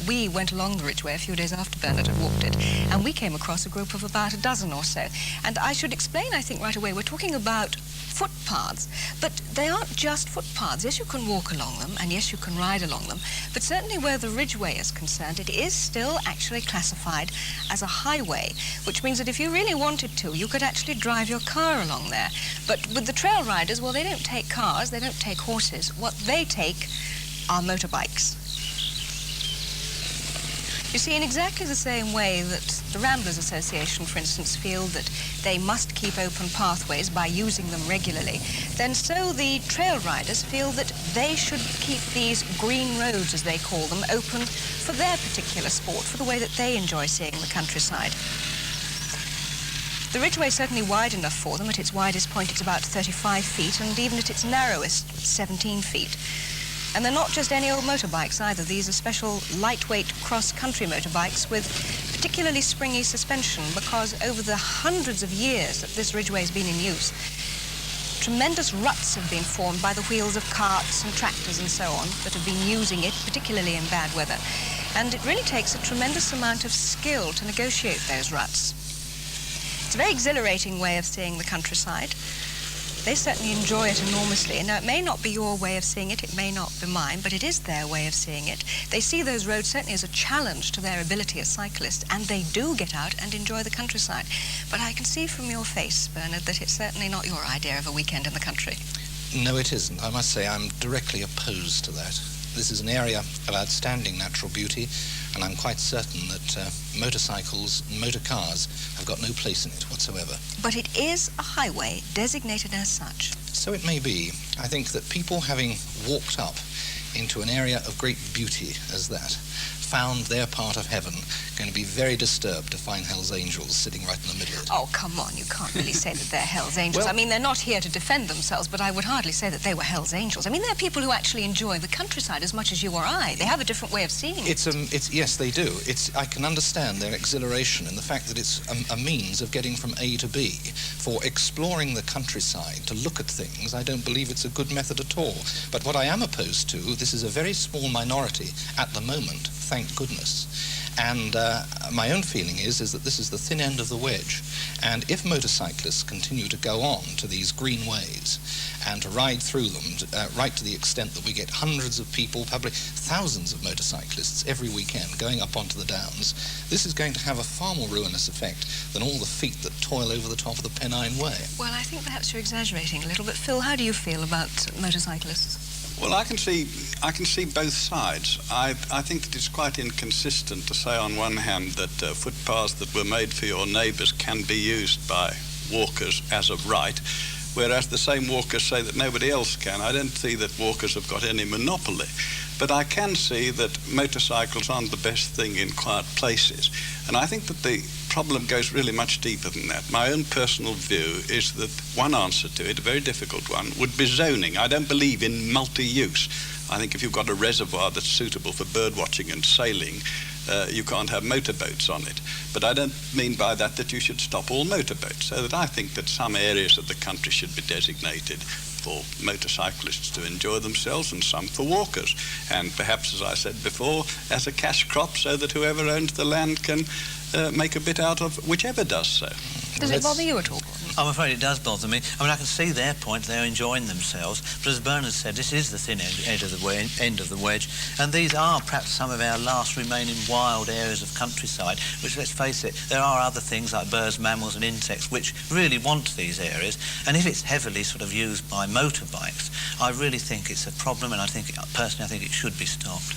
We went along the Ridgeway a few days after Bernard had walked it, and we came across a group of about a dozen or so. And I should explain, I think, right away, we're talking about footpaths, but they aren't just footpaths. Yes, you can walk along them, and yes, you can ride along them, but certainly where the Ridgeway is concerned, it is still actually classified as a highway, which means that if you really wanted to, you could actually drive your car along there. But with the trail riders, well, they don't take cars, they don't take horses. What they take are motorbikes. You see, in exactly the same way that the Ramblers Association, for instance, feel that they must keep open pathways by using them regularly, then so the trail riders feel that they should keep these green roads, as they call them, open for their particular sport, for the way that they enjoy seeing the countryside. The Ridgeway is certainly wide enough for them. At its widest point, it's about 35 feet, and even at its narrowest, 17 feet. And they're not just any old motorbikes either. These are special lightweight cross-country motorbikes with particularly springy suspension, because over the hundreds of years that this Ridgeway has been in use, tremendous ruts have been formed by the wheels of carts and tractors and so on that have been using it, particularly in bad weather. And it really takes a tremendous amount of skill to negotiate those ruts. It's a very exhilarating way of seeing the countryside. They certainly enjoy it enormously. Now, it may not be your way of seeing it, it may not be mine, but it is their way of seeing it. They see those roads certainly as a challenge to their ability as cyclists, and they do get out and enjoy the countryside. But I can see from your face, Bernard, that it's certainly not your idea of a weekend in the country. No, it isn't. I must say I'm directly opposed to that. This is an area of outstanding natural beauty, and I'm quite certain that motorcycles and motor cars have got no place in it whatsoever. But it is a highway designated as such. So it may be. I think that people, having walked up into an area of great beauty as that, found their part of heaven, going to be very disturbed to find Hell's Angels sitting right in the middle of it. Oh, come on, you can't really say that they're Hell's Angels. Well, I mean, they're not here to defend themselves, but I would hardly say that they were Hell's Angels. I mean, they're people who actually enjoy the countryside as much as you or I. They have a different way of seeing it. Yes, they do. I can understand their exhilaration and the fact that it's a means of getting from A to B. For exploring the countryside, to look at things, I don't believe it's a good method at all. But what I am opposed to, this is a very small minority at the moment, thank goodness. And my own feeling is that this is the thin end of the wedge. And if motorcyclists continue to go on to these green ways and to ride through them, right to the extent that we get hundreds of people, probably thousands of motorcyclists every weekend going up onto the downs, this is going to have a far more ruinous effect than all the feet that toil over the top of the Pennine Way. Well, I think perhaps you're exaggerating a little, but Phil, how do you feel about motorcyclists? Well, I can see both sides. I think that it's quite inconsistent to say on one hand that footpaths that were made for your neighbours can be used by walkers as of right, whereas the same walkers say that nobody else can. I don't see that walkers have got any monopoly. But I can see that motorcycles aren't the best thing in quiet places. And I think that the problem goes really much deeper than that. My own personal view is that one answer to it, a very difficult one, would be zoning. I don't believe in multi-use. I think if you've got a reservoir that's suitable for bird watching and sailing, you can't have motorboats on it. But I don't mean by that that you should stop all motorboats. So that I think that some areas of the country should be designated for motorcyclists to enjoy themselves and some for walkers. And perhaps, as I said before, as a cash crop so that whoever owns the land can make a bit out of whichever does so. Does it bother you at all? I'm afraid it does bother me. I mean, I can see their point. They're enjoying themselves. But as Bernard said, this is the thin end of the wedge. And these are perhaps some of our last remaining wild areas of countryside, which, let's face it, there are other things like birds, mammals and insects which really want these areas. And if it's heavily sort of used by motorbikes, I really think it's a problem, and personally I think it should be stopped.